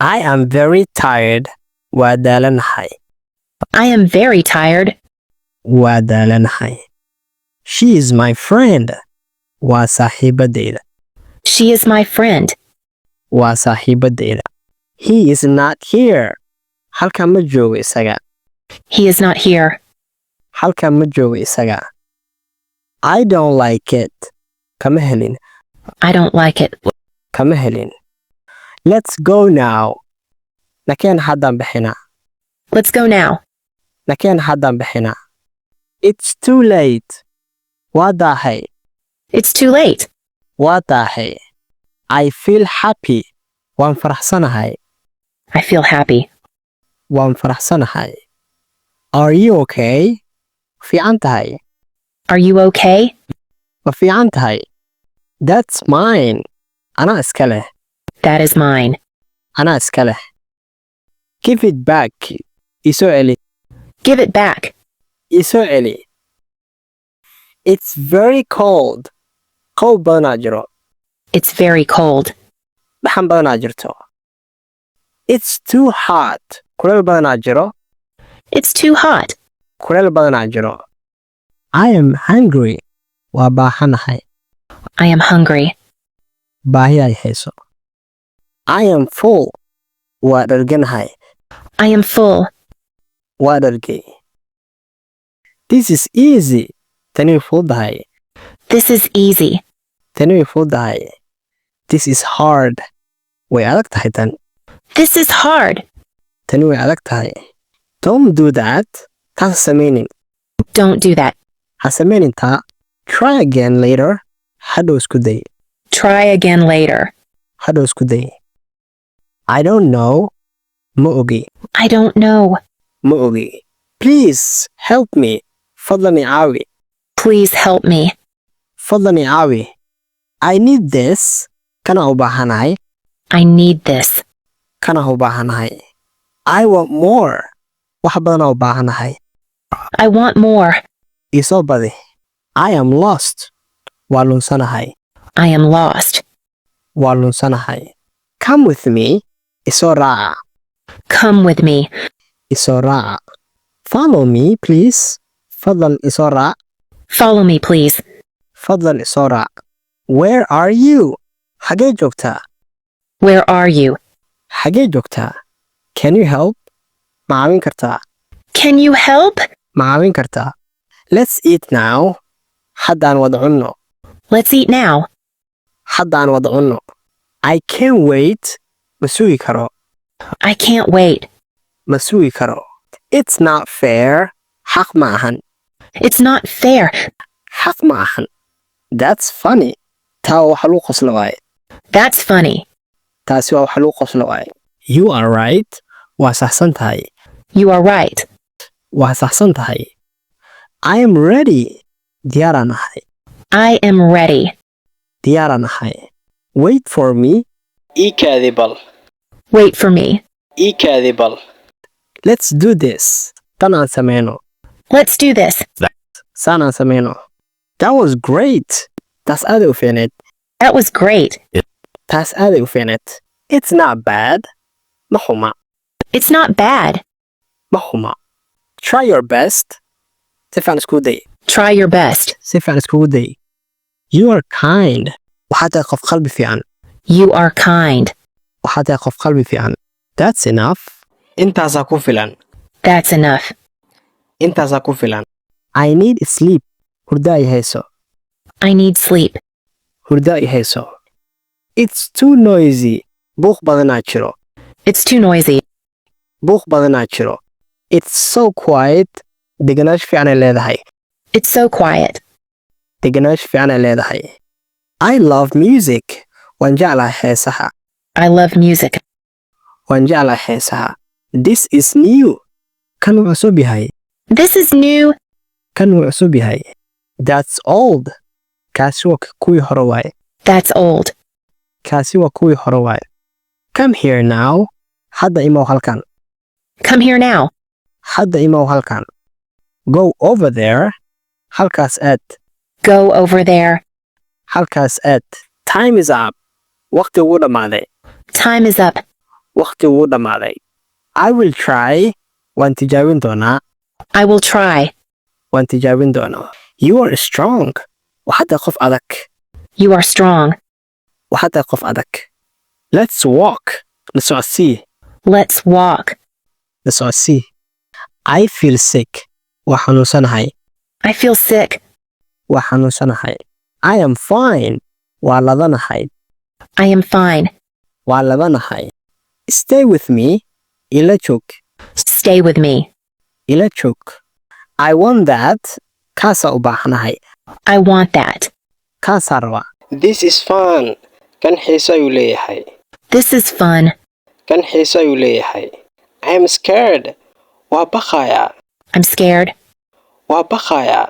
I am very tired. Waa daalanahay. I am very tired. Waa daalanahay. She is my friend. Waa saaxiibadeyda. She is my friend. Waa saaxiibadeyda. He is not here. Halkan ma joogo isaga. He is not here. Halkan ma joogo isaga. I don't like it. Kama helin. I don't like it. Kama helin. Let's go now. Nakeen haddaan bixinaa. Let's go now. Nakeen haddaan bixinaa. It's too late. Waa daahay. It's too late. Waa daahay. I feel happy. Waan faraxsanahay. I feel happy. Waan faraxsanahay. Are you okay? Fiican tahay. Are you okay? Ma fiican tahay. That's mine. Anaa iska leh. That is mine. Anaa iska leh. Give it back. Isoo eli. Give it back. Isoo eli. It's very cold. Qabow badanaa jiro. It's very cold. Dhaxan badanaa jirto. It's too hot. Kuleel badanaa jiro. It's too hot. Kuleel badanaa jiro. I am hungry. Waa baahanahay. I am hungry. Baahi ay hayso. I am full. Waa dharganahay. I am full. Waa dhargay. This is easy. Tani way fududahay. This is easy. Tani way fududahay. This is hard. Way adag tahay tan. This is hard. Tani way adag tahay. Don't do that. Taas ha samaynin. Don't do that. Ha samaynin taa. Try again later. Hadhow isku day. Try again later. Hadhow isku day. I don't know. Ma ogi. I don't know. Ma ogi. Please help me. Fadlan i caawi. Please help me. Fadlan i caawi. I need this. Kana u baahanahay. I need this. Kana u baahanahay. I want more. Wax badan u baahanahay. I want more. Isoo badi. I am lost. Waa lunsanahay. I am lost. Waa lunsanahay. Come with me. Isoo raaca. Come with me. Isoo raaca. Follow me, please. Fadlan isoo raac. Follow me, please. Fadlan isoo raac. Where are you? Xagee joogtaa? Where are you? Xagee joogtaa? Can you help? Ma caawin kartaa? Can you help? Ma caawin kartaa? Let's eat now. Haddaan wada cunno. Let's eat now. Haddaan wada cunno. I can't wait. Ma sugi karo. I can't wait. Ma sugi karo. It's not fair. Xaq ma ahan. It's not fair. Xaq ma ahan. That's funny. Taa waa wax lagu qoslo waaye. That's funny. Taasi waa wax lagu qoslo waaye. You are right. Waa saxsan tahay. You are right. Waa saxsan tahay. I am ready. Diyaaraan ahay. I am ready. Diyaaraan ahay. Wait for me. Ii kaadi bal. Wait for me. Ii kaadi bal. Let's do this. Tan aan sameyno. Let's do this. Saan aan sameyno. That was great. Taas aaday u fiicneed. That was great. Taas aaday u fiicneed. It's not bad. Ma xuma. It's not bad. Ma xuma. Try your best. Si fiican iskugu day. Try your best. Si fiican iskugu day. You are kind. Waxaad tahay qof qalbi fiican. You are kind. Waxaad tahay qof qalbi fiican. That's enough. Intaasaa ku filan. That's enough. Intaasaa ku filan. I need sleep. Hurda ay hayso. I need sleep. Hurda ay hayso. It's too noisy. Buuq badanaa jiro. It's too noisy. Buuq badanaa jiro. It's so quiet. Deganaash fiican ay leedahay. It's so quiet. Deganaash fiican ay leedahay. I love music. Waan jeclahay heesaha. I love music. Waan jeclahay heesaha. This is new. Kan wuu cusub yahay. This is new. Kan wuu cusub yahay. That's old. Kaasi waa kuwii hore waaye. That's old. Kaasi waa kuwii hore waaye. Come here now. Hadda imow halkan. Come here now. Hadda imow halkan. Go over there. Halkaas aad. Go over there. Halkaas aad. Time is up. Waqti wuu dhammaaday. Time is up. Waqti wuu dhammaaday. I will try. Waan tijaabin doonaa. I will try. Waan tijaabin doonaa. You are strong. Waxaad tahay qof adag. You are strong. Waxaad tahay qof adag. Let's walk. La socodsii. Let's walk. La socodsii. I feel sick. Waa xanuunsanahay. I feel sick. Waa xanuunsanahay. I am fine. Waa ladanahay. I am fine. Waa ladanahay. Stay with me. Ila joog. Stay with me. Ila joog. I want that. Kaasaa u baahanahay. I want that. Kaasaa rabaa. This is fun. Kan xiiso ayuu leeyahay. This is fun. Kan xiiso ayuu leeyahay. I am scared. Waa baqayaa. I'm scared. Waa baqayaa.